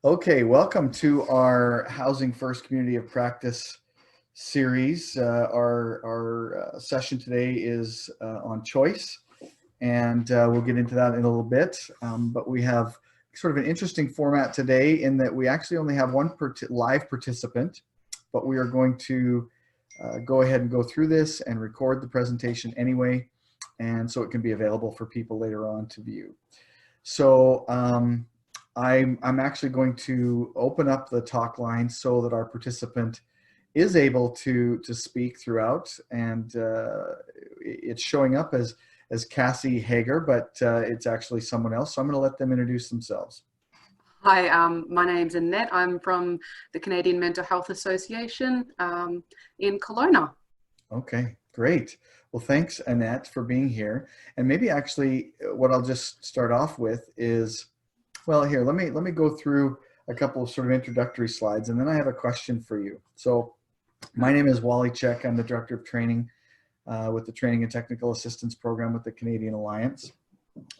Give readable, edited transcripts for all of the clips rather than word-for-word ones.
Okay, welcome to our Housing First Community of Practice series. Our session today is on choice, and we'll get into that in a little bit. But we have sort of an interesting format today in that we actually only have one live participant, but we are going to go ahead and go through this and record the presentation anyway, and so it can be available for people later on to view. So I'm actually going to open up the talk line so that our participant is able to speak throughout, and it's showing up as Cassie Hager, but it's actually someone else. So I'm going to let them introduce themselves. Hi, my name's Annette. I'm from the Canadian Mental Health Association in Kelowna. Okay, great. Well, thanks, Annette, for being here. And maybe actually what I'll just start off with is, well, here, let me go through a couple of sort of introductory slides, and then I have a question for you. So my name is Wally Check. I'm the Director of Training with the Training and Technical Assistance Program with the Canadian Alliance.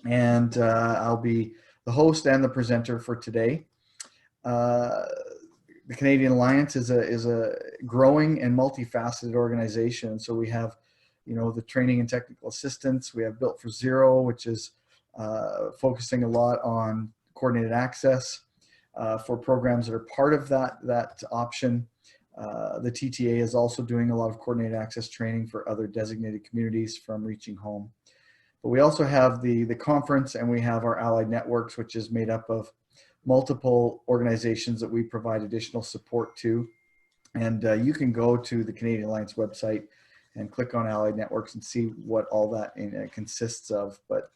And I'll be the host and the presenter for today. The Canadian Alliance is a growing and multifaceted organization. So we have, the training and technical assistance. We have Built for Zero, which is focusing a lot on coordinated access for programs that are part of that option. The TTA is also doing a lot of coordinated access training for other designated communities from Reaching Home. But we also have the conference, and we have our allied networks, which is made up of multiple organizations that we provide additional support to. And you can go to the Canadian Alliance website and click on allied networks and see what all that consists of. But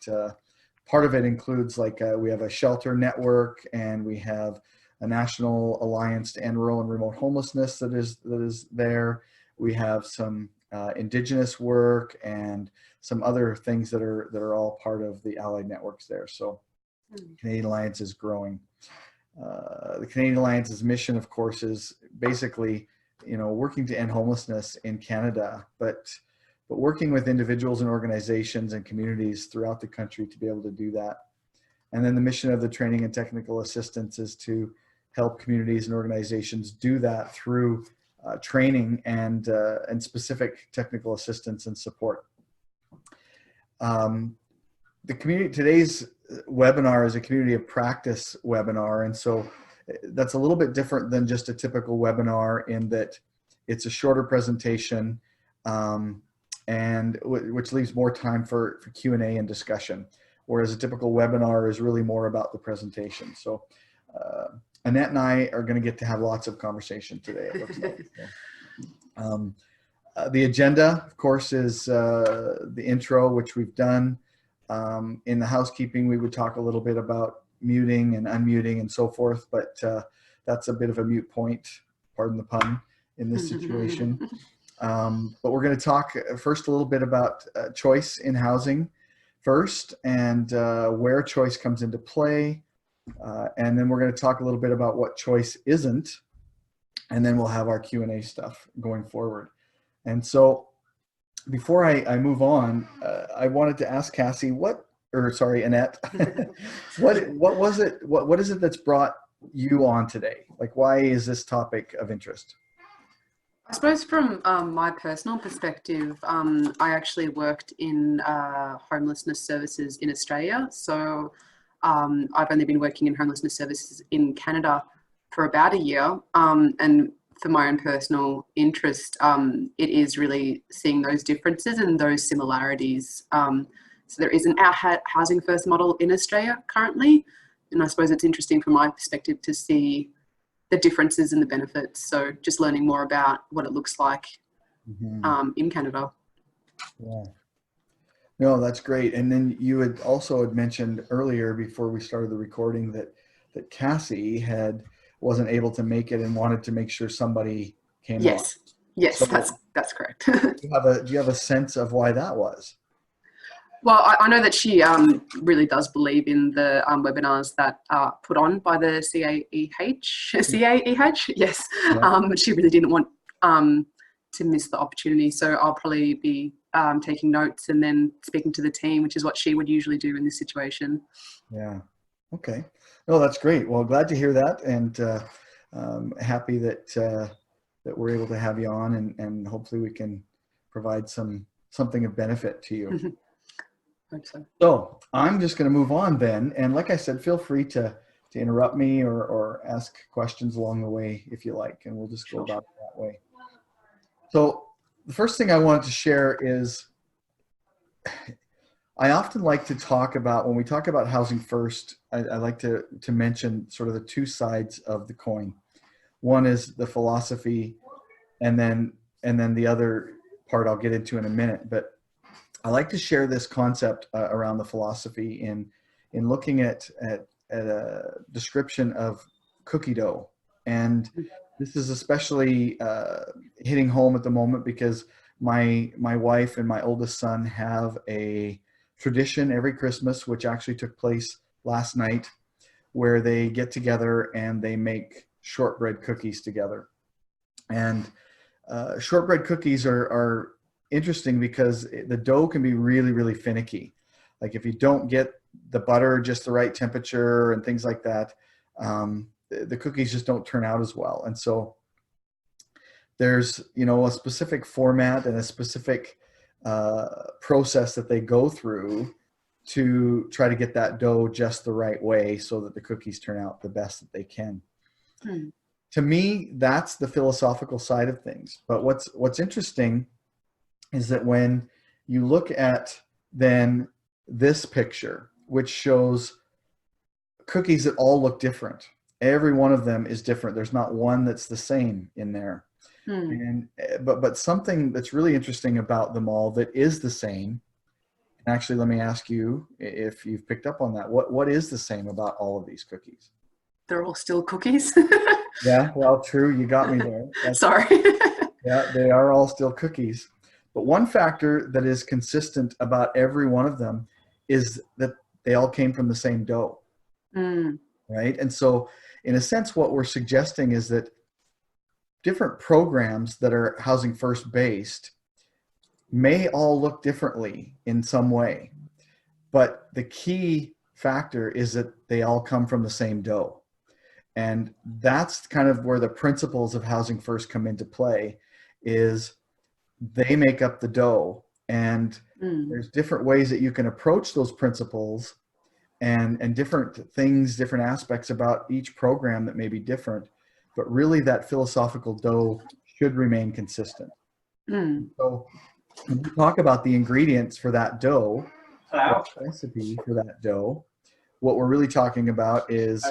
part of it includes, like, we have a shelter network, and we have a national alliance to end rural and remote homelessness that is there. We have some Indigenous work and some other things that are all part of the allied networks there. So Canadian Alliance is growing. The Canadian Alliance's mission, of course, is basically, working to end homelessness in Canada, but working with individuals and organizations and communities throughout the country to be able to do that. And then the mission of the training and technical assistance is to help communities and organizations do that through training and specific technical assistance and support. Today's webinar is a community of practice webinar, and so that's a little bit different than just a typical webinar in that it's a shorter presentation, and which leaves more time for Q&A and discussion, whereas a typical webinar is really more about the presentation. So Annette and I are going to get to have lots of conversation today, it looks like. The agenda, of course, is the intro, which we've done. In the housekeeping, we would talk a little bit about muting and unmuting and so forth, but that's a bit of a moot point, pardon the pun, in this situation. But we're going to talk first a little bit about choice in housing first, and where choice comes into play. And then we're going to talk a little bit about what choice isn't, and then we'll have our Q&A stuff going forward. And so before I move on, I wanted to ask Cassie, Annette, what was it? What is it that's brought you on today? Like, why is this topic of interest? I suppose from my personal perspective, I actually worked in homelessness services in Australia. So I've only been working in homelessness services in Canada for about a year. And for my own personal interest, it is really seeing those differences and those similarities. So there isn't our housing first model in Australia currently. And I suppose it's interesting from my perspective to see the differences and the benefits. So just learning more about what it looks like in Canada. Yeah. No, that's great. And then you had also mentioned earlier before we started the recording that Cassie wasn't able to make it and wanted to make sure somebody came on. Yes, so that's correct. do you have a sense of why that was? Well, I know that she really does believe in the webinars that are put on by the CAEH, yes. Yeah. She really didn't want to miss the opportunity, so I'll probably be taking notes and then speaking to the team, which is what she would usually do in this situation. Yeah. Okay. No, that's great. Well, glad to hear that, and happy that that we're able to have you on, and hopefully we can provide something of benefit to you. Hope so. So I'm just going to move on then, and like I said, feel free to interrupt me or ask questions along the way if you like, and we'll just go about it that way. So the first thing I wanted to share is I often like to talk about, when we talk about housing first, I like to mention sort of the two sides of the coin. One is the philosophy, and then the other part I'll get into in a minute. But I like to share this concept around the philosophy in looking at a description of cookie dough. And this is especially hitting home at the moment because my wife and my oldest son have a tradition every Christmas, which actually took place last night, where they get together and they make shortbread cookies together. And shortbread cookies are interesting because the dough can be really, really finicky. Like if you don't get the butter just the right temperature and things like that, the cookies just don't turn out as well. And so there's, a specific format and a specific process that they go through to try to get that dough just the right way so that the cookies turn out the best that they can. To me, that's the philosophical side of things. But what's interesting is that when you look at then this picture, which shows cookies that all look different. Every one of them is different. There's not one that's the same in there. But something that's really interesting about them all that is the same, and actually let me ask you if you've picked up on that. What is the same about all of these cookies? They're all still cookies. Yeah, well, true. You got me there. Sorry. Yeah, they are all still cookies. But one factor that is consistent about every one of them is that they all came from the same dough, right? And so in a sense, what we're suggesting is that different programs that are housing first based may all look differently in some way, but the key factor is that they all come from the same dough. And that's kind of where the principles of housing first come into play, is they make up the dough, and there's different ways that you can approach those principles and different things, different aspects about each program that may be different, but really that philosophical dough should remain consistent. So when we talk about the ingredients for that dough, the recipe for that dough, what we're really talking about is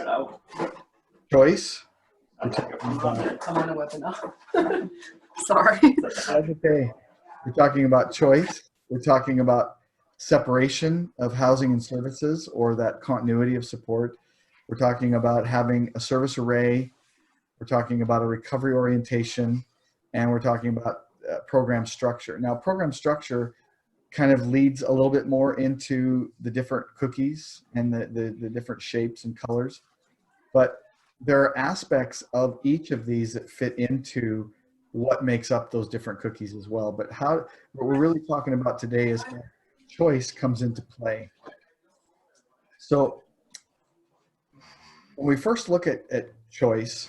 choice. I'm on a webinar. Sorry. That's okay. We're talking about choice. We're talking about separation of housing and services, or that continuity of support. We're talking about having a service array. We're talking about a recovery orientation, and we're talking about program structure. Now, program structure kind of leads a little bit more into the different cookies and the different shapes and colors, but there are aspects of each of these that fit into what makes up those different cookies as well. But what we're really talking about today is how choice comes into play. So when we first look at choice,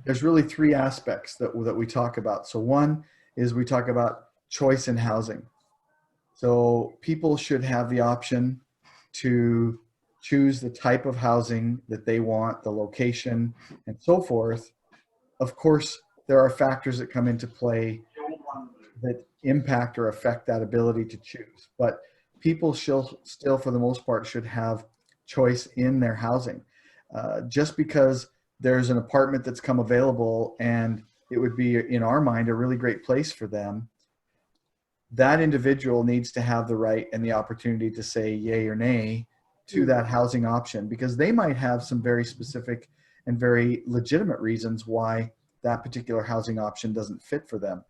there's really three aspects that we talk about. So one is we talk about choice in housing. So people should have the option to choose the type of housing that they want, the location, and so forth. Of course, there are factors that come into play that impact or affect that ability to choose. But people still, for the most part, should have choice in their housing. Just because there's an apartment that's come available and it would be, in our mind, a really great place for them, that individual needs to have the right and the opportunity to say yay or nay to that housing option, because they might have some very specific and very legitimate reasons why that particular housing option doesn't fit for them.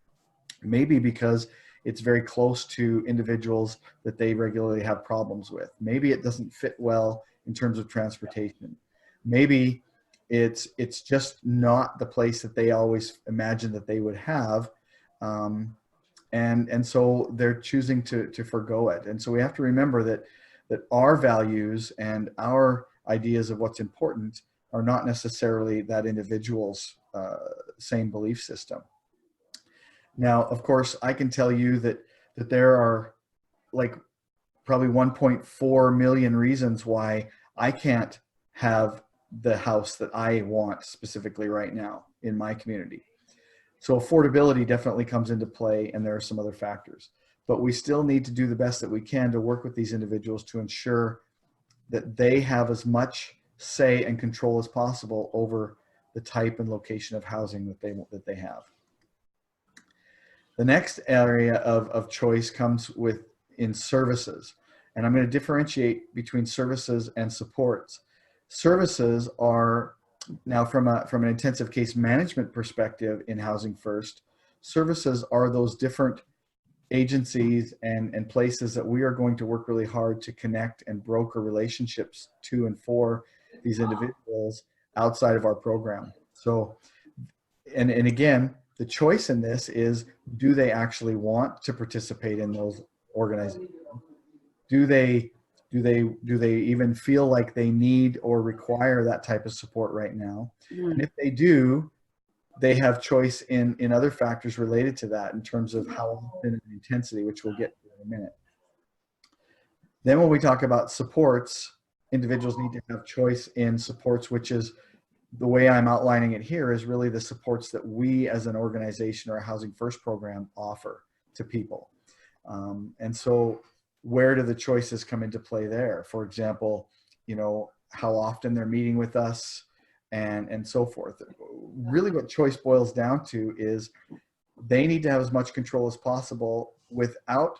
Maybe because it's very close to individuals that they regularly have problems with. Maybe it doesn't fit well in terms of transportation. Maybe it's just not the place that they always imagined that they would have. And so they're choosing to forgo it. And so we have to remember that our values and our ideas of what's important are not necessarily that individual's same belief system. Now, of course, I can tell you that there are like probably 1.4 million reasons why I can't have the house that I want specifically right now in my community. So affordability definitely comes into play, and there are some other factors. But we still need to do the best that we can to work with these individuals to ensure that they have as much say and control as possible over the type and location of housing that they have. The next area of choice comes in services. And I'm going to differentiate between services and supports. Services are now from an intensive case management perspective in Housing First, services are those different agencies and places that we are going to work really hard to connect and broker relationships to and for these individuals outside of our program. So, and again, the choice in this is, do they actually want to participate in those organizations? Do they even feel like they need or require that type of support right now? And if they do, they have choice in other factors related to that in terms of how often and intensity, which we'll get to in a minute. Then when we talk about supports, individuals need to have choice in supports, which is the way I'm outlining it here is really the supports that we as an organization or a Housing First program offer to people. And so where do the choices come into play there? For example, you know, how often they're meeting with us and so forth. Really what choice boils down to is they need to have as much control as possible without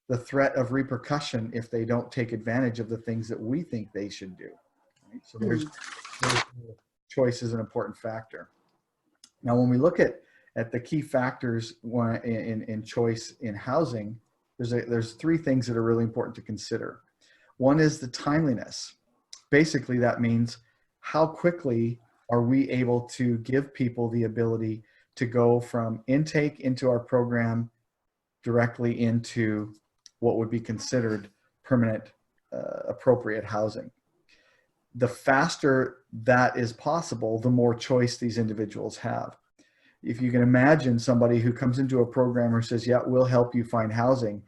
the threat of repercussion if they don't take advantage of the things that we think they should do. Right? So there's choice is an important factor. Now, when we look at the key factors in choice in housing, there's three things that are really important to consider. One is the timeliness. Basically, that means how quickly are we able to give people the ability to go from intake into our program directly into what would be considered permanent, appropriate housing. The faster that is possible, the more choice these individuals have. If you can imagine somebody who comes into a program who says, yeah, we'll help you find housing,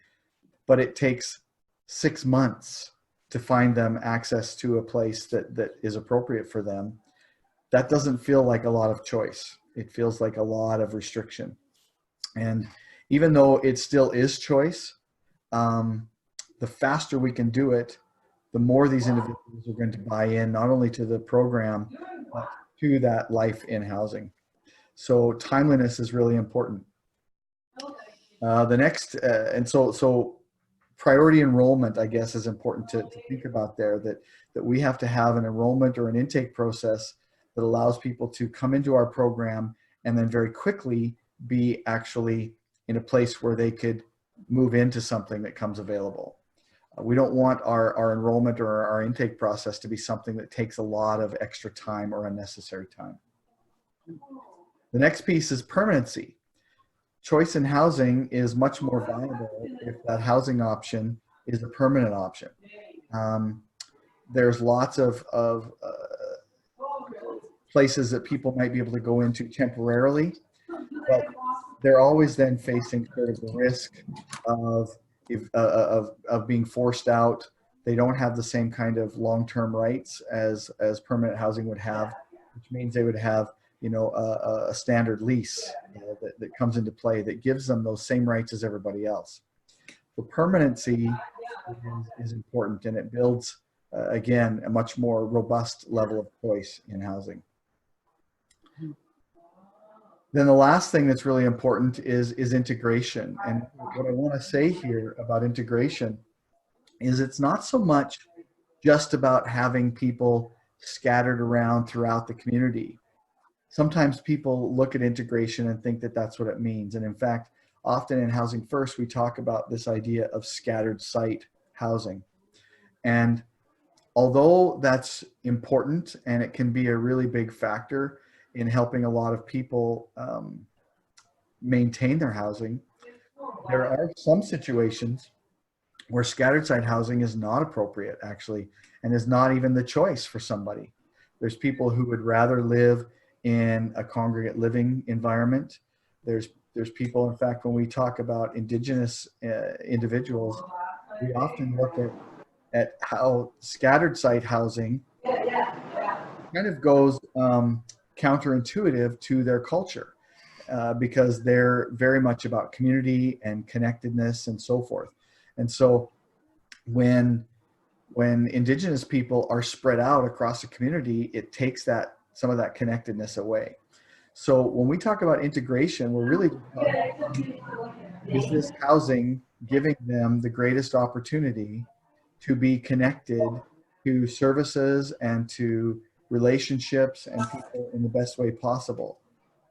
but it takes 6 months to find them access to a place that is appropriate for them, that doesn't feel like a lot of choice. It feels like a lot of restriction. And even though it still is choice, the faster we can do it, the more these individuals are going to buy in, not only to the program, but to that life in housing. So timeliness is really important. The next, and so priority enrollment, I guess, is important to think about there, that we have to have an enrollment or an intake process that allows people to come into our program and then very quickly be actually in a place where they could move into something that comes available. We don't want our enrollment or our intake process to be something that takes a lot of extra time or unnecessary time. The next piece is permanency. Choice in housing is much more valuable if that housing option is a permanent option. There's lots of places that people might be able to go into temporarily, but they're always then facing sort of the risk of being forced out. They don't have the same kind of long-term rights as permanent housing would have, which means they would have, you know, a standard lease that comes into play that gives them those same rights as everybody else. The permanency is important, and it builds, again, a much more robust level of choice in housing. Then the last thing that's really important is integration. And what I want to say here about integration is it's not so much just about having people scattered around throughout the community. Sometimes people look at integration and think that that's what it means. And in fact, often in Housing First, we talk about this idea of scattered site housing. And although that's important and it can be a really big factor in helping a lot of people maintain their housing, there are some situations where scattered site housing is not appropriate actually, and is not even the choice for somebody. There's people who would rather live in a congregate living environment. There's people, in fact, when we talk about Indigenous individuals, we often look at how scattered site housing kind of goes counterintuitive to their culture, because they're very much about community and connectedness and so forth. And so when Indigenous people are spread out across the community, it takes some of that connectedness away. So when we talk about integration, we're really talking about, is this housing giving them the greatest opportunity to be connected to services and to relationships and people in the best way possible.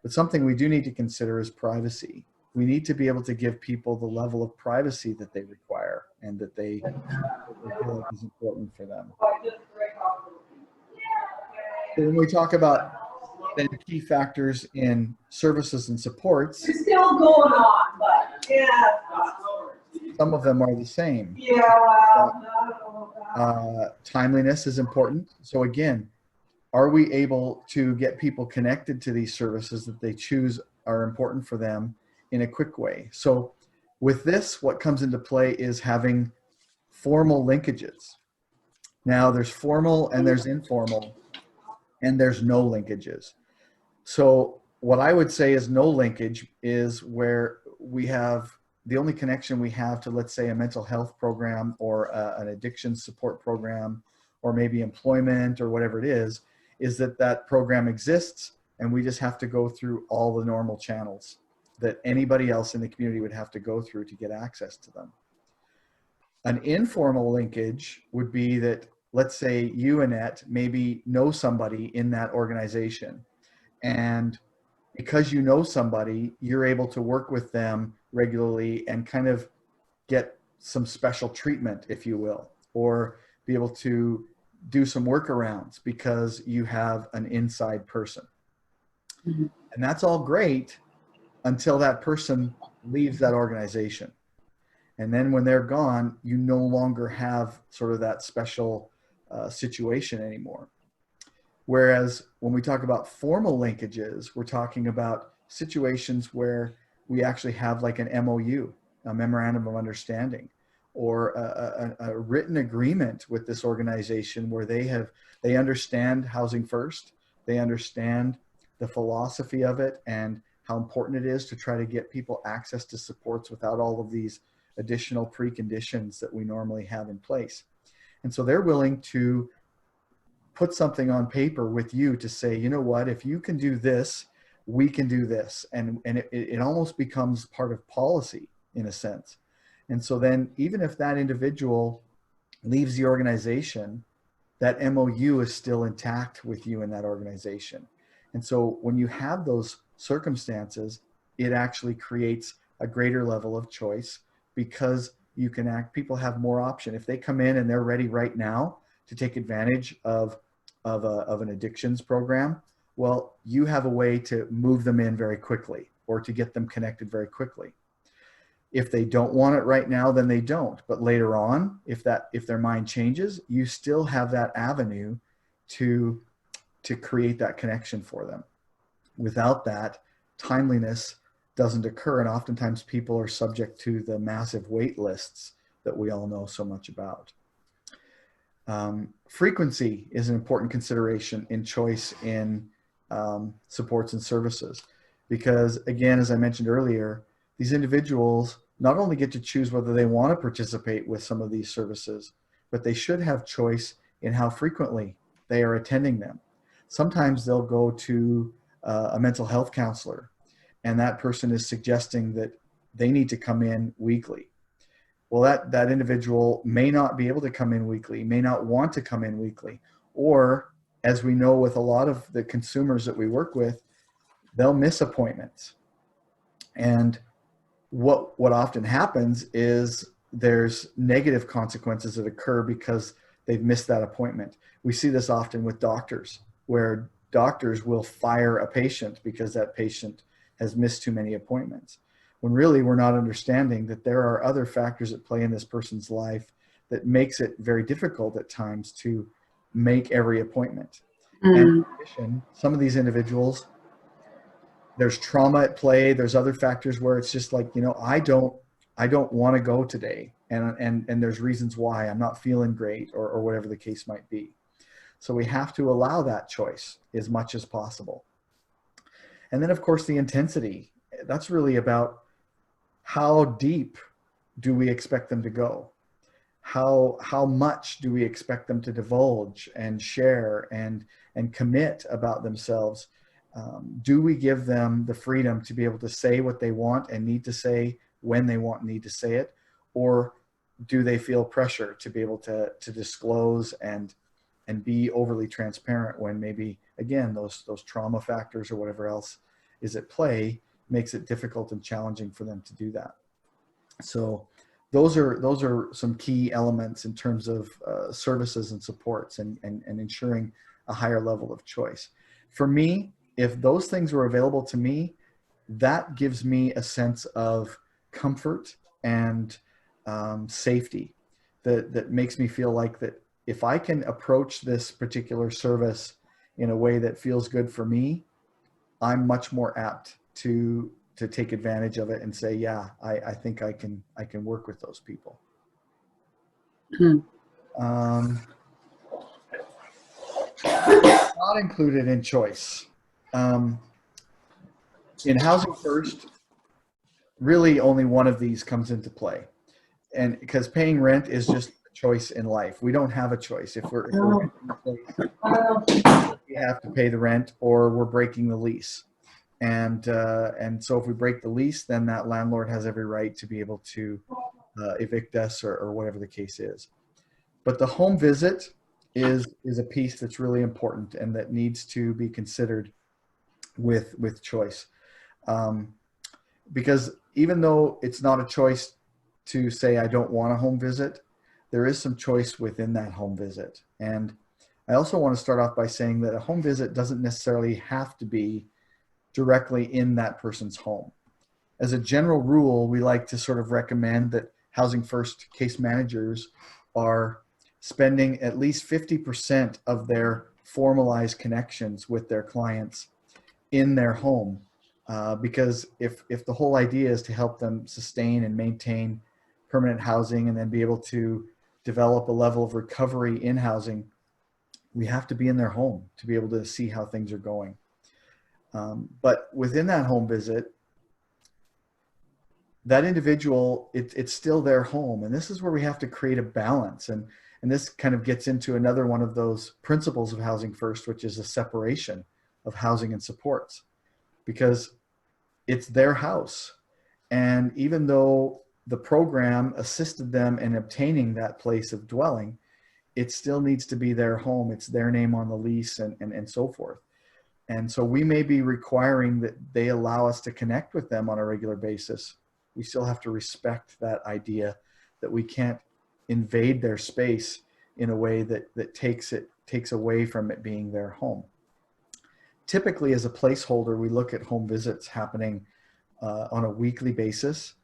But something we do need to consider is privacy. We need to be able to give people the level of privacy that they require and that they feel like is important for them. So when we talk about then key factors in services and supports, It's still going on, but yeah. some of them are the same. Yeah, Timeliness is important. So again, are we able to get people connected to these services that they choose are important for them in a quick way? So with this, what comes into play is having formal linkages. Now there's formal and there's informal, and there's no linkages. So what I would say is no linkage is where we have the only connection we have to, let's say, a mental health program or an addiction support program, or maybe employment or whatever it is that program exists, and we just have to go through all the normal channels that anybody else in the community would have to go through to get access to them. An informal linkage would be that, let's say you, Annette, maybe know somebody in that organization, and because you know somebody, you're able to work with them regularly and kind of get some special treatment, if you will, or be able to do some workarounds because you have an inside person. Mhm. And that's all great until that person leaves that organization. And then when they're gone, you no longer have sort of that special situation anymore. Whereas when we talk about formal linkages, we're talking about situations where we actually have like an MOU, a memorandum of understanding, or a written agreement with this organization where they understand housing first, they understand the philosophy of it and how important it is to try to get people access to supports without all of these additional preconditions that we normally have in place. And so they're willing to put something on paper with you to say, you know what, if you can do this, we can do this. And it almost becomes part of policy in a sense. And so then even if that individual leaves the organization, that MOU is still intact with you in that organization. And so when you have those circumstances, it actually creates a greater level of choice because you can people have more option. If they come in and they're ready right now to take advantage of an addictions program, well, you have a way to move them in very quickly or to get them connected very quickly. If they don't want it right now, then they don't. But later on, if their mind changes, you still have that avenue to create that connection for them. Without that, timeliness doesn't occur, and oftentimes people are subject to the massive wait lists that we all know so much about. Frequency is an important consideration in choice in supports and services, because again, as I mentioned earlier, these individuals not only get to choose whether they want to participate with some of these services, but they should have choice in how frequently they are attending them. Sometimes they'll go to a mental health counselor, and that person is suggesting that they need to come in weekly. Well, that individual may not be able to come in weekly, may not want to come in weekly, or as we know with a lot of the consumers that we work with, they'll miss appointments. And what often happens is there's negative consequences that occur because they've missed that appointment. We see this often with doctors, where doctors will fire a patient because that patient has missed too many appointments. when really we're not understanding that there are other factors at play in this person's life that makes it very difficult at times to make every appointment. And in addition, some of these individuals, there's trauma at play. There's other factors where it's just like, I don't want to go today. And there's reasons why. I'm not feeling great, or whatever the case might be. So we have to allow that choice as much as possible. And then of course the intensity, that's really about how deep do we expect them to go? How much do we expect them to divulge and share and commit about themselves? Do we give them the freedom to be able to say what they want and need to say when they want and need to say it? Or do they feel pressure to be able to disclose and be overly transparent when maybe, again, those trauma factors or whatever else is at play makes it difficult and challenging for them to do that. So those are some key elements in terms of services and supports and ensuring a higher level of choice. For me, if those things were available to me, that gives me a sense of comfort and safety that makes me feel like that if I can approach this particular service in a way that feels good for me, I'm much more apt to take advantage of it and say, yeah, I think I can work with those people. Not included in choice. In Housing First, really only one of these comes into play. And because paying rent is just a choice in life. We don't have a choice. If we're renting a place, we have to pay the rent or we're breaking the lease. And so if we break the lease, then that landlord has every right to be able to evict us or whatever the case is. But the home visit is a piece that's really important and that needs to be considered with choice. Because even though it's not a choice to say I don't want a home visit, there is some choice within that home visit. And I also want to start off by saying that a home visit doesn't necessarily have to be directly in that person's home. As a general rule, we like to sort of recommend that Housing First case managers are spending at least 50% of their formalized connections with their clients in their home. Because if the whole idea is to help them sustain and maintain permanent housing and then be able to develop a level of recovery in housing, we have to be in their home to be able to see how things are going. But within that home visit, that individual, it's still their home. And this is where we have to create a balance. And this kind of gets into another one of those principles of Housing First, which is a separation of housing and supports, because it's their house. And even though the program assisted them in obtaining that place of dwelling, it still needs to be their home. It's their name on the lease and so forth. And so we may be requiring that they allow us to connect with them on a regular basis. We still have to respect that idea that we can't invade their space in a way that takes away from it being their home. Typically, as a placeholder, we look at home visits happening on a weekly basis.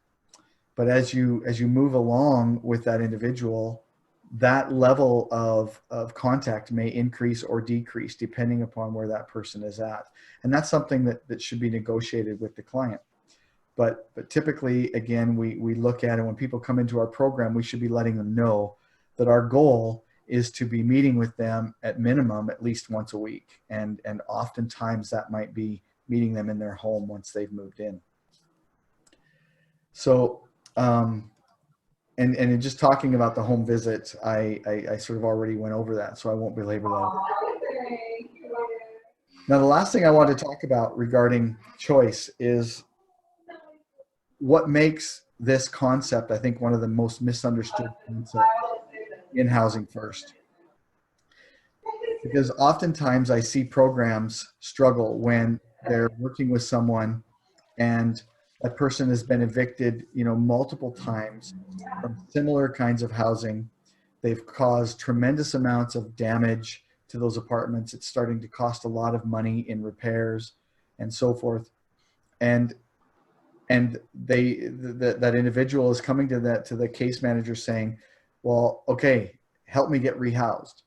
But as you move along with that individual, that level of contact may increase or decrease depending upon where that person is at. And that's something that should be negotiated with the client. But typically, again, we look at it when people come into our program, we should be letting them know that our goal is to be meeting with them at minimum at least once a week. And oftentimes that might be meeting them in their home once they've moved in. So, and in just talking about the home visit, I sort of already went over that, so I won't belabor that. Now, the last thing I want to talk about regarding choice is what makes this concept, I think, one of the most misunderstood concepts in Housing First. Because oftentimes I see programs struggle when they're working with someone and that person has been evicted, multiple times from similar kinds of housing. They've caused tremendous amounts of damage to those apartments. It's starting to cost a lot of money in repairs and so forth. And And that individual is coming to the case manager saying, well, okay, help me get rehoused,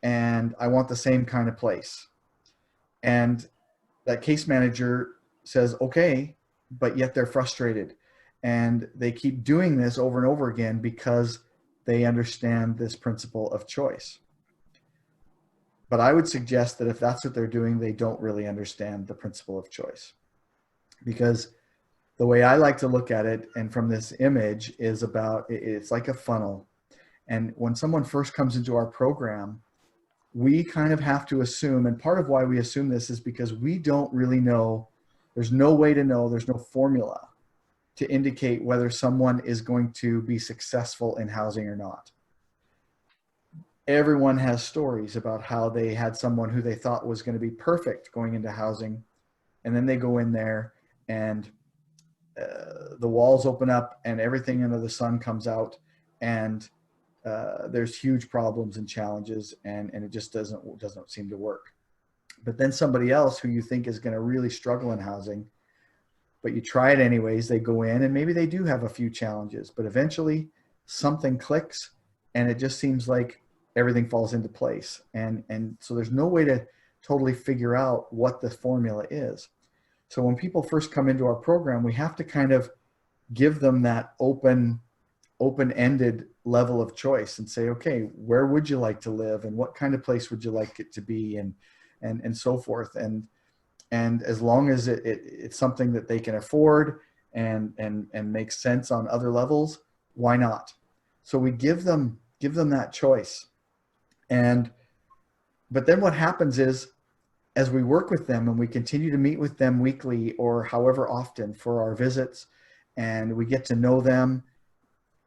and I want the same kind of place. And that case manager says, okay, but yet they're frustrated, and they keep doing this over and over again because they understand this principle of choice. But I would suggest that if that's what they're doing, they don't really understand the principle of choice. Because the way I like to look at it, and from this image, is about, it's like a funnel. And when someone first comes into our program, we kind of have to assume, and part of why we assume this is because we don't really know, there's no way to know, there's no formula to indicate whether someone is going to be successful in housing or not. Everyone has stories about how they had someone who they thought was going to be perfect going into housing, and then they go in there and the walls open up and everything under the sun comes out, and there's huge problems and challenges, and it just doesn't seem to work. But then somebody else who you think is going to really struggle in housing, but you try it anyways, they go in and maybe they do have a few challenges, but eventually something clicks and it just seems like everything falls into place. And so there's no way to totally figure out what the formula is. So when people first come into our program, we have to kind of give them that open-ended level of choice and say, okay, where would you like to live, and what kind of place would you like it to be, and so forth. And as long as it's something that they can afford and makes sense on other levels, why not? So we give them that choice. But then what happens is, as we work with them and we continue to meet with them weekly or however often for our visits, and we get to know them,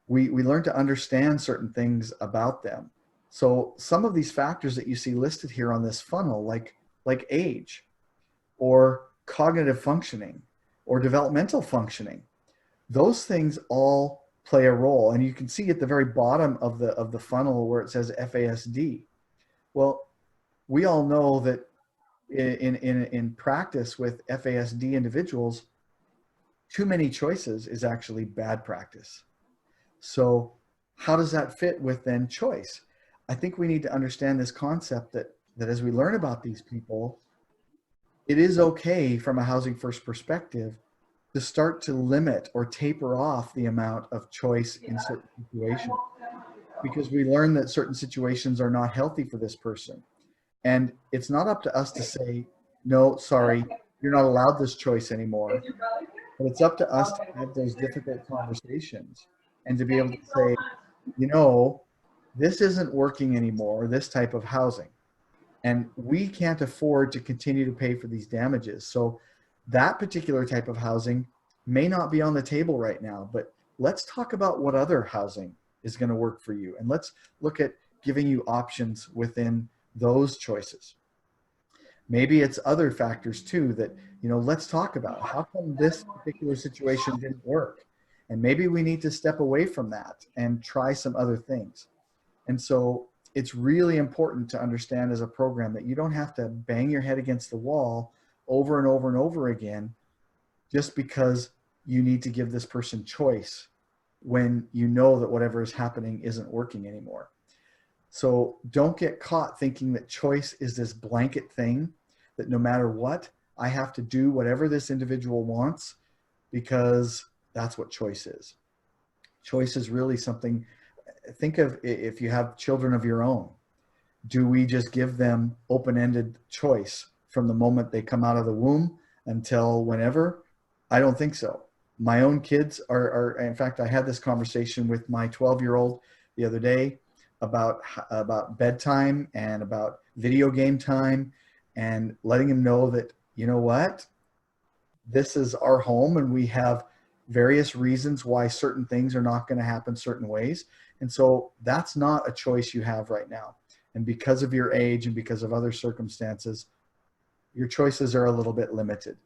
we learn to understand certain things about them. So some of these factors that you see listed here on this funnel, like age or cognitive functioning or developmental functioning, those things all play a role. And you can see at the very bottom of the funnel where it says FASD. Well, we all know that in practice with FASD individuals, too many choices is actually bad practice. So how does that fit with then choice? I think we need to understand this concept that as we learn about these people, it is okay from a housing first perspective to start to limit or taper off the amount of choice in certain situations, because we learn that certain situations are not healthy for this person. And it's not up to us to say, no, sorry, you're not allowed this choice anymore. But it's up to us to have those difficult conversations and to be able to say, you know, this isn't working anymore, this type of housing. And we can't afford to continue to pay for these damages. So that particular type of housing may not be on the table right now, but let's talk about what other housing is going to work for you. And let's look at giving you options within those choices. Maybe it's other factors too that, you know, let's talk about how come this particular situation didn't work. And maybe we need to step away from that and try some other things. And so it's really important to understand as a program that you don't have to bang your head against the wall over and over and over again just because you need to give this person choice when you know that whatever is happening isn't working anymore. So don't get caught thinking that choice is this blanket thing that no matter what, I have to do whatever this individual wants because that's what choice is. Choice is really something, think of if you have children of your own, do we just give them open-ended choice from the moment they come out of the womb until whenever? I don't think so. My own kids are in fact, I had this conversation with my 12-year-old the other day about bedtime and about video game time, and letting him know that, you know what, this is our home and we have various reasons why certain things are not going to happen certain ways. And so that's not a choice you have right now. And because of your age and because of other circumstances, your choices are a little bit limited.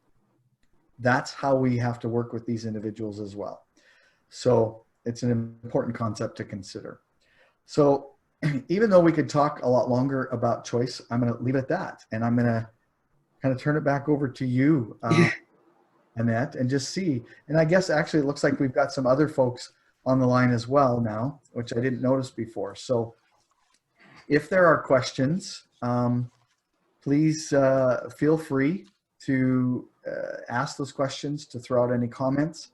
That's how we have to work with these individuals as well. So it's an important concept to consider. So even though we could talk a lot longer about choice, I'm going to leave it at that. And I'm going to kind of turn it back over to you. Annette, and just see. And I guess actually it looks like we've got some other folks on the line as well now, which I didn't notice before. So if there are questions, please feel free to ask those questions, to throw out any comments.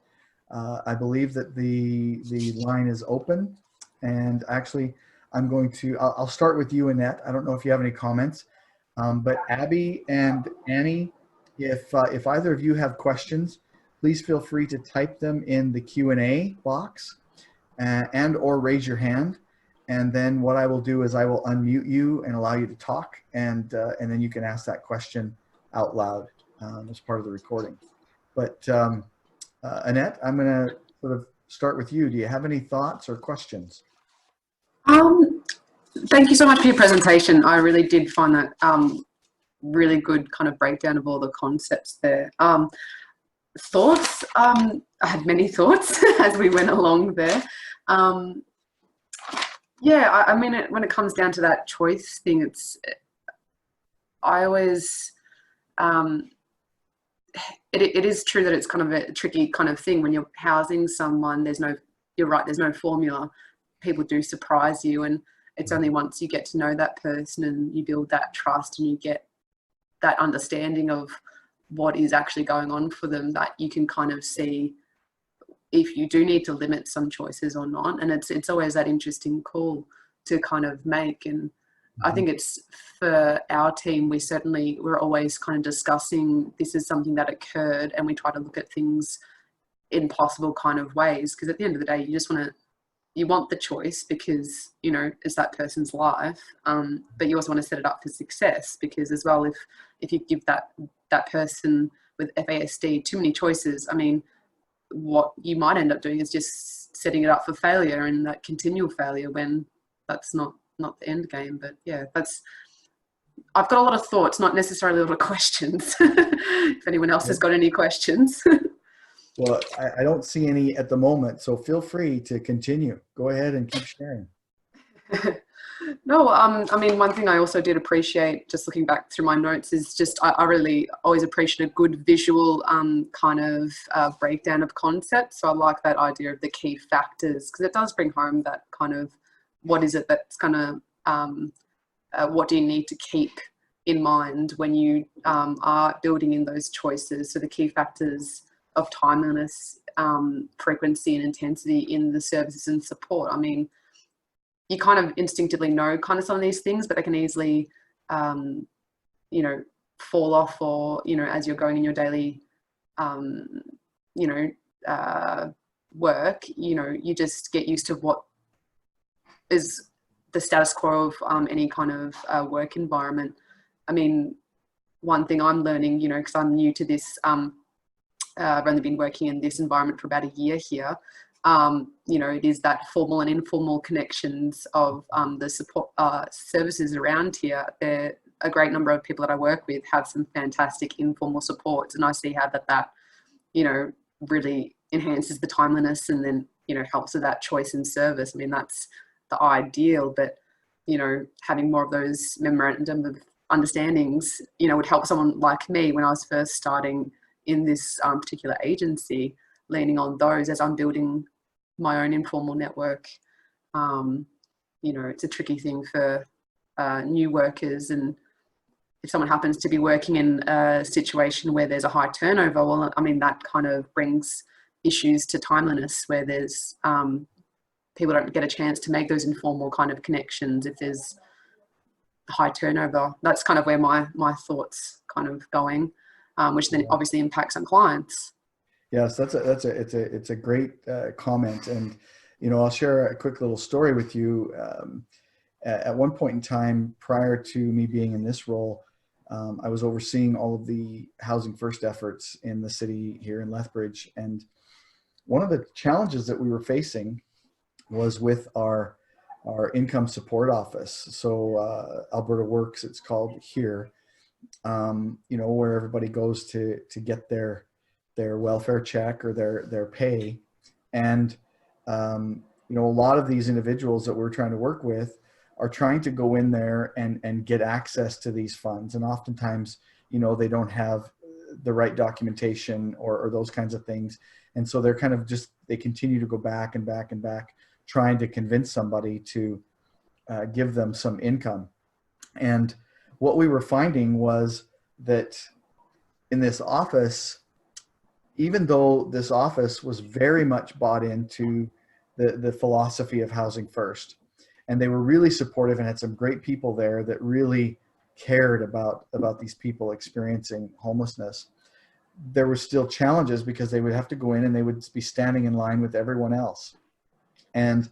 I believe that the line is open, and actually I'll start with you, Annette. I don't know if you have any comments, but Abby and Annie, if either of you have questions, please feel free to type them in the Q&A box and or raise your hand. And then what I will do is I will unmute you and allow you to talk, and then you can ask that question out loud as part of the recording. But Annette, I'm going to sort of start with you. Do you have any thoughts or questions? Thank you so much for your presentation. I really did find that really good kind of breakdown of all the concepts there. Thoughts? I had many thoughts as we went along there. Yeah, I mean, when it comes down to that choice thing, I always, it is true that it's kind of a tricky kind of thing when you're housing someone. You're right, there's no formula. People do surprise you, and it's only once you get to know that person and you build that trust and you get that understanding of what is actually going on for them that you can kind of see if you do need to limit some choices or not. And it's always that interesting call to kind of make. And I think it's for our team, we're always kind of discussing this is something that occurred, and we try to look at things in possible kind of ways, because at the end of the day, you want the choice because, you know, it's that person's life, but you also want to set it up for success, because as well, if you give that person with FASD too many choices, I mean, what you might end up doing is just setting it up for failure, and that continual failure, when that's not the end game. But yeah, I've got a lot of thoughts, not necessarily a lot of questions. If anyone else has got any questions. Well, I don't see any at the moment, so feel free to continue. Go ahead and keep sharing. No, I mean, one thing I also did appreciate, just looking back through my notes, is just I really always appreciate a good visual kind of breakdown of concepts. So I like that idea of the key factors, because it does bring home that kind of what is it that's going to, what do you need to keep in mind when you are building in those choices. So the key factors of timeliness, frequency and intensity in the services and support. I mean, you kind of instinctively know kind of some of these things, but they can easily, you know, fall off, or, you know, as you're going in your daily, you know, work, you know, you just get used to what is the status quo of any kind of work environment. I mean, one thing I'm learning, you know, because I'm new to this, I've only been working in this environment for about a year here. You know, it is that formal and informal connections of the support services around here. There, a great number of people that I work with have some fantastic informal supports, and I see how that you know, really enhances the timeliness, and then, you know, helps with that choice in service. I mean, that's the ideal, but, you know, having more of those memorandum of understandings, you know, would help someone like me when I was first starting in this particular agency, leaning on those as I'm building my own informal network. You know, it's a tricky thing for new workers, and if someone happens to be working in a situation where there's a high turnover, well, I mean, that kind of brings issues to timeliness, where there's people don't get a chance to make those informal kind of connections if there's high turnover. That's kind of where my thoughts kind of going, which then obviously impacts on clients. Yes, it's a great comment, and, you know, I'll share a quick little story with you. At one point in time, prior to me being in this role, I was overseeing all of the housing first efforts in the city here in Lethbridge, and one of the challenges that we were facing was with our income support office. So Alberta Works, it's called here. You know, where everybody goes to get their welfare check or their pay. And, you know, a lot of these individuals that we're trying to work with are trying to go in there and get access to these funds. And oftentimes, you know, they don't have the right documentation or those kinds of things. And so they're kind of they continue to go back and back and back, trying to convince somebody to give them some income. And what we were finding was that in this office, even though this office was very much bought into the philosophy of housing first, and they were really supportive and had some great people there that really cared about these people experiencing homelessness, there were still challenges because they would have to go in and they would be standing in line with everyone else. And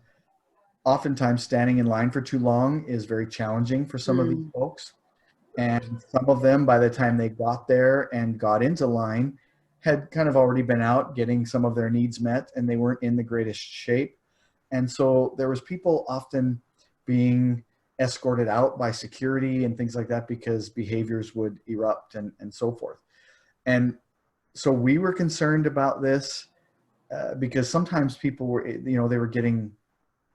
oftentimes standing in line for too long is very challenging for some of these folks. And some of them, by the time they got there and got into line, had kind of already been out getting some of their needs met, and they weren't in the greatest shape. And so there was people often being escorted out by security and things like that because behaviors would erupt and so forth. And so we were concerned about this because sometimes people were, they were getting,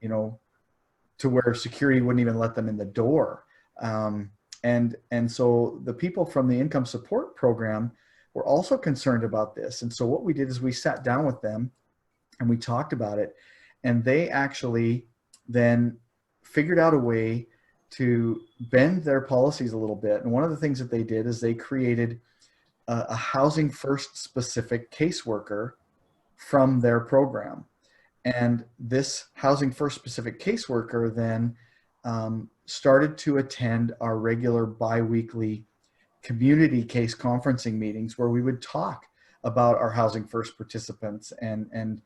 to where security wouldn't even let them in the door. And so the people from the income support program were also concerned about this. And so what we did is we sat down with them and we talked about it, and they actually then figured out a way to bend their policies a little bit. And one of the things that they did is they created a housing first specific caseworker from their program. And this housing first specific caseworker then started to attend our regular bi-weekly community case conferencing meetings, where we would talk about our housing first participants and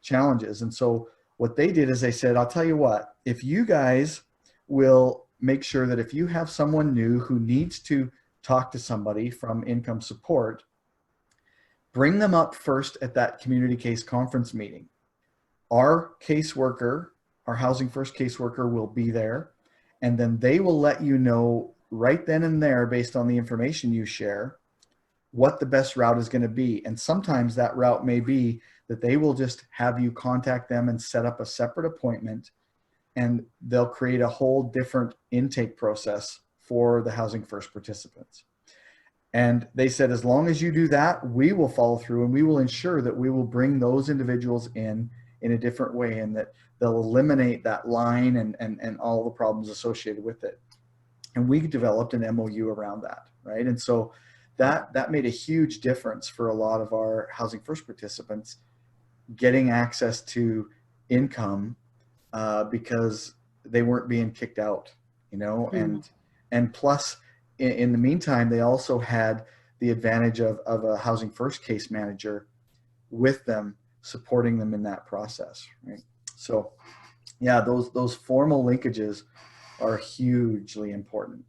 challenges. And so what they did is they said, I'll tell you what, if you guys will make sure that if you have someone new who needs to talk to somebody from income support, bring them up first at that community case conference meeting. Our caseworker, our housing first caseworker, will be there, and then they will let you know right then and there, based on the information you share, what the best route is going to be. And sometimes that route may be that they will just have you contact them and set up a separate appointment, and they'll create a whole different intake process for the housing first participants. And they said, as long as you do that, we will follow through, and we will ensure that we will bring those individuals in a different way, and that they'll eliminate that line and all the problems associated with it. And we developed an MOU around that, right? And so that made a huge difference for a lot of our housing first participants getting access to income because they weren't being kicked out, and plus in the meantime, they also had the advantage of a housing first case manager with them, supporting them in that process, right? So yeah, those formal linkages are hugely important.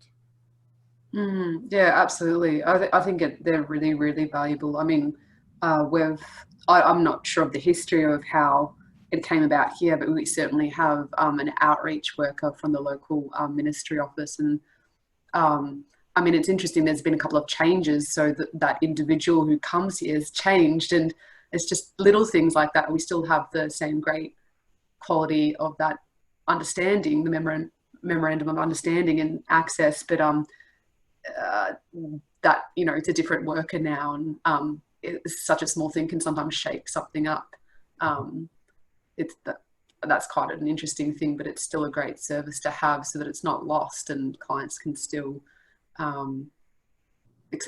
Yeah, absolutely. I think they're really, really valuable. I mean, I'm not sure of the history of how it came about here, but we certainly have an outreach worker from the local ministry office. And I mean, it's interesting, there's been a couple of changes, so that individual who comes here has changed, and it's just little things like that. We still have the same great quality of that understanding, the memorandum of understanding and access, but that, it's a different worker now, and it's such a small thing can sometimes shake something up. That's quite an interesting thing, but it's still a great service to have, so that it's not lost and clients can still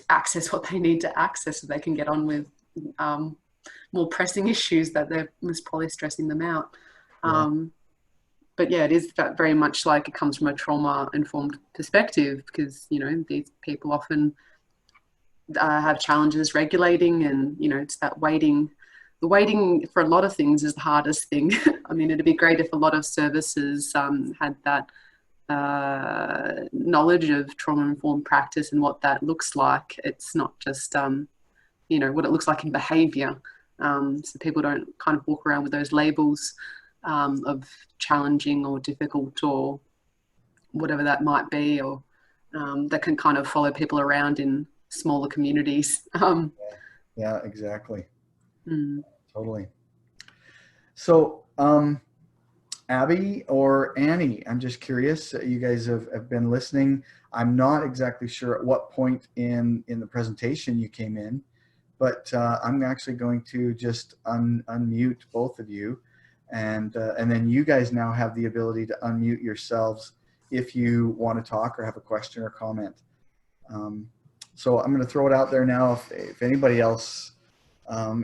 access what they need to access, so they can get on with more pressing issues that they're most probably stressing them out. But yeah, it is that very much like it comes from a trauma-informed perspective, because these people often have challenges regulating, and it's that waiting. The waiting for a lot of things is the hardest thing. I mean, it'd be great if a lot of services had that knowledge of trauma-informed practice and what that looks like. It's not just what it looks like in behaviour, so people don't kind of walk around with those labels of challenging or difficult or whatever that might be, or that can kind of follow people around in smaller communities. Yeah, exactly. Totally. So Abby or Annie, I'm just curious. You guys have been listening. I'm not exactly sure at what point in the presentation you came in, but I'm actually going to just unmute both of you, and then you guys now have the ability to unmute yourselves if you want to talk or have a question or comment. So I'm going to throw it out there now. If anybody else,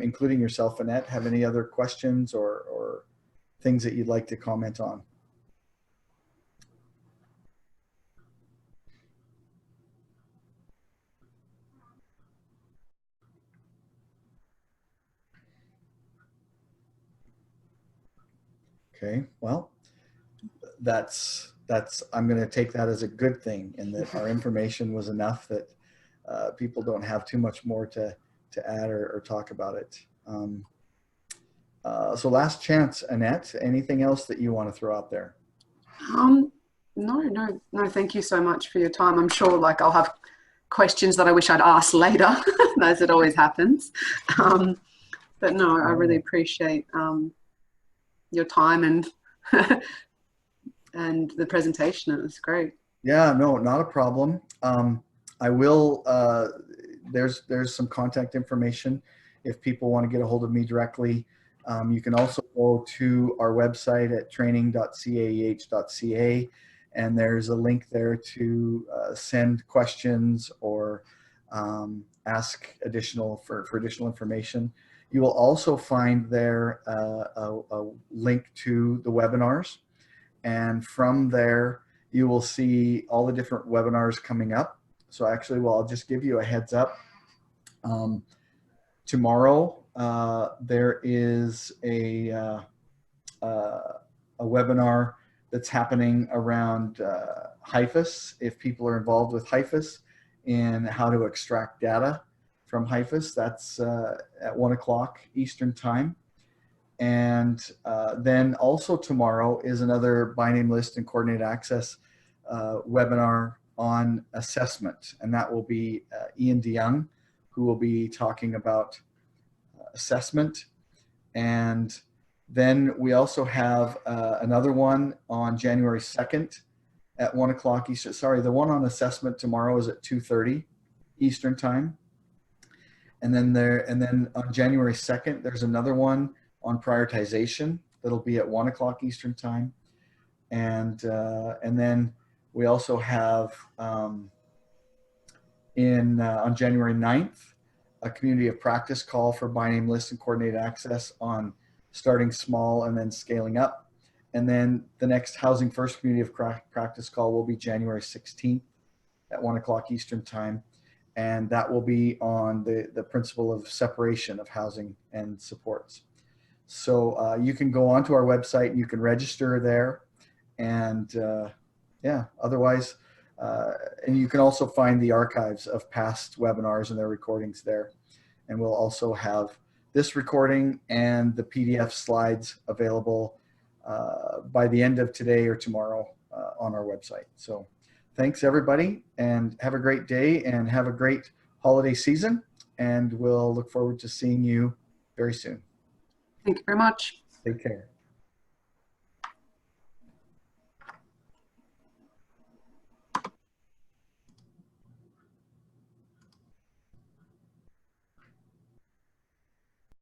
including yourself, Annette, have any other questions or things that you'd like to comment on. Okay, well, I'm going to take that as a good thing, in that our information was enough that people don't have too much more to add or talk about it. So last chance, Annette, anything else that you want to throw out there? No, thank you so much for your time. I'm sure like I'll have questions that I wish I'd asked later, as it always happens. But no, I really appreciate your time and and the presentation. It was great. Yeah, no, not a problem. I will, there's some contact information if people want to get a hold of me directly. You can also go to our website at training.caeh.ca, and there's a link there to send questions or ask for additional information. You will also find there a link to the webinars, and from there you will see all the different webinars coming up. So actually, well, I'll just give you a heads up. Tomorrow there is a webinar that's happening around HIFIS, if people are involved with HIFIS, and how to extract data from HIFIS. That's at 1 o'clock Eastern time. And then also tomorrow is another by name list and coordinated access webinar on assessment. And that will be Ian DeYoung, who will be talking about assessment. And then we also have another one on January 2nd at 1 o'clock Eastern. Sorry, the one on assessment tomorrow is at 2:30 Eastern time. And then on January 2nd, there's another one on prioritization that'll be at 1 o'clock Eastern time. And then we also have on January 9th, a community of practice call for by name list and coordinated access on starting small and then scaling up. And then the next Housing First community of practice call will be January 16th at 1 o'clock Eastern time. And that will be on the principle of separation of housing and supports. So you can go onto our website and you can register there. And yeah, otherwise, and you can also find the archives of past webinars and their recordings there. And we'll also have this recording and the PDF slides available by the end of today or tomorrow on our website. So thanks everybody, and have a great day and have a great holiday season. And we'll look forward to seeing you very soon. Thank you very much. Take care.